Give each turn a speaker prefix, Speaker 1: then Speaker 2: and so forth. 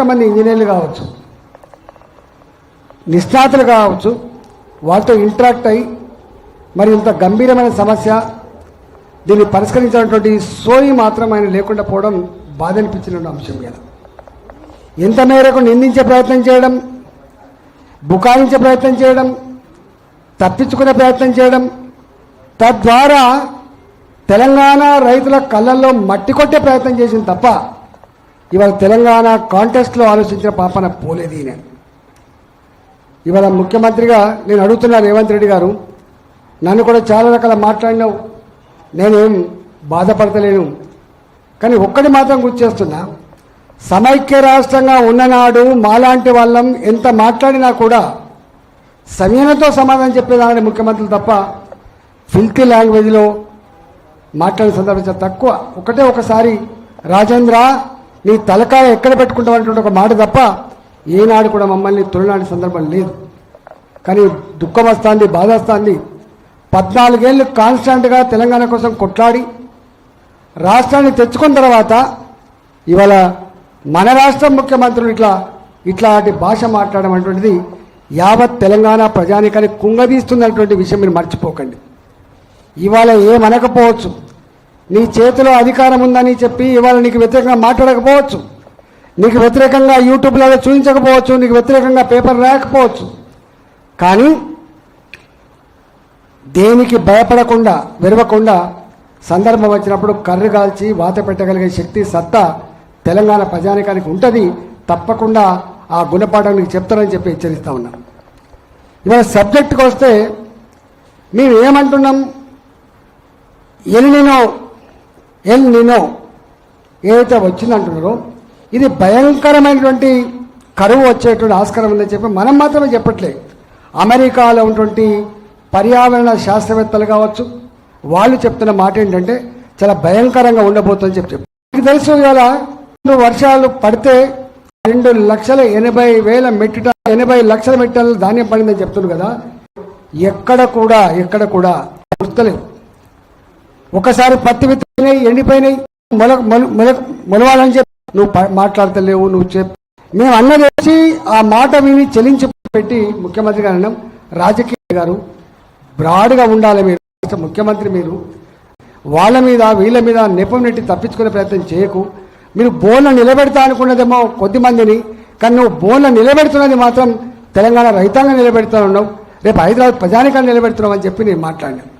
Speaker 1: మంది ఇంజనీర్లు కావచ్చు, నిష్ణాతులు కావచ్చు, వాళ్ళతో ఇంటరాక్ట్ అయ్యి మరి ఇంత గంభీరమైన సమస్య దీన్ని పరిష్కరించినటువంటి సోయి మాత్రం ఆయన లేకుండా పోవడం బాధ అనిపించిన అంశం కదా. ఎంత మేరకు నిందించే ప్రయత్నం చేయడం, బుకాయించే ప్రయత్నం చేయడం, తప్పించుకునే ప్రయత్నం చేయడం, తద్వారా తెలంగాణ రైతుల కళ్ళల్లో మట్టి కొట్టే ప్రయత్నం చేసింది తప్ప ఇవాళ తెలంగాణ కాంటెస్ట్లో ఆలోచించిన పాపన పోలేదు ఈయన. ఇవాళ ముఖ్యమంత్రిగా నేను అడుగుతున్నా రేవంత్ రెడ్డి గారు, నన్ను కూడా చాలా రకాల మాట్లాడినావు, నేనేం బాధపడతలేను, కానీ ఒక్కటి మాత్రం గుర్తు చేస్తున్నా, సమైక్య రాష్ట్రంగా ఉన్ననాడు మాలాంటి వాళ్ళం ఎంత మాట్లాడినా కూడా సమయంతో సమాధానం చెప్పేదాని ముఖ్యమంత్రులు తప్ప ఫిల్తీ లాంగ్వేజ్లో మాట్లాడిన సందర్భం చాలా తక్కువ. ఒకసారి రాజేంద్ర నీ తలకాయ ఎక్కడ పెట్టుకుంటామంటే ఒక మాట తప్ప ఏనాడు కూడా మమ్మల్ని తొలినాడి సందర్భం లేదు. కానీ దుఃఖం వస్తుంది, బాధ వస్తుంది. 14 ఏళ్ళు కాన్స్టాంట్గా తెలంగాణ కోసం కొట్లాడి రాష్ట్రాన్ని తెచ్చుకున్న తర్వాత ఇవాళ మన రాష్ట్ర ముఖ్యమంత్రులు ఇట్లాంటి భాష మాట్లాడడం అటువంటిది యావత్ తెలంగాణ ప్రజానికాన్ని కుంగదీస్తున్నటువంటి విషయం మీరు మర్చిపోకండి. ఇవాళ ఏమనకపోవచ్చు, నీ చేతిలో అధికారం ఉందని చెప్పి ఇవాళ నీకు వ్యతిరేకంగా మాట్లాడకపోవచ్చు, నీకు వ్యతిరేకంగా యూట్యూబ్లలో చూపించకపోవచ్చు, నీకు వ్యతిరేకంగా పేపర్ రాయకపోవచ్చు, కానీ దేనికి భయపడకుండా వెరవకుండా సందర్భం వచ్చినప్పుడు కర్రు కాల్చి వాత పెట్టగలిగే శక్తి సత్తా తెలంగాణ ప్రజానికానికి ఉంటుంది. తప్పకుండా ఆ గుణపాఠం నీకు చెప్తారని చెప్పి హెచ్చరిస్తా ఉన్నా. ఇవాళ సబ్జెక్టుకి వస్తే మేము ఏమంటున్నాం, ఎల్ నినో ఏదైతే వచ్చిందంటున్నారో ఇది భయంకరమైనటువంటి కరువు వచ్చేటువంటి ఆస్కారం ఉందని చెప్పి మనం మాత్రమే చెప్పట్లేదు. అమెరికాలో ఉన్నటువంటి పర్యావరణ శాస్త్రవేత్తలు కావచ్చు, వాళ్ళు చెప్తున్న మాట ఏంటంటే చాలా భయంకరంగా ఉండబోతుందని చెప్పి మీకు తెలుసు. ఇవాళ వర్షాలు పడితే 2,80,000 మెట్రిక్ టన్ 80 లక్షల మెట్రిక్ టన్నుల ధాన్యం పడిందని చెప్తున్నారు కదా. ఎక్కడ కూడా గుర్తలేదు. ఒకసారి పత్తి విత్తనాయి ఎండిపోయినాయి, మొలవాలని చెప్పి నువ్వు మాట్లాడతలేవు. నువ్వు మేము అన్నది ఆ మాట విని చెల్లించి పెట్టి ముఖ్యమంత్రి గారు అన్నాం, రాజకీయ గారు బ్రాడ్గా ఉండాలి. మీరు ముఖ్యమంత్రి, మీరు వాళ్ళ మీద వీళ్ళ మీద నెపం నెట్టి తప్పించుకునే ప్రయత్నం చేయకు. మీరు బోన్లో నిలబెడతా అనుకున్నదేమో కొద్ది మందిని, కానీ నువ్వు బోన్లో నిలబెడుతున్నది మాత్రం తెలంగాణ రైతాంగం నిలబెడతా ఉన్నావు, రేపు హైదరాబాద్ ప్రజానికాన్ని నిలబెడుతున్నావు అని చెప్పి నేను మాట్లాడినాను.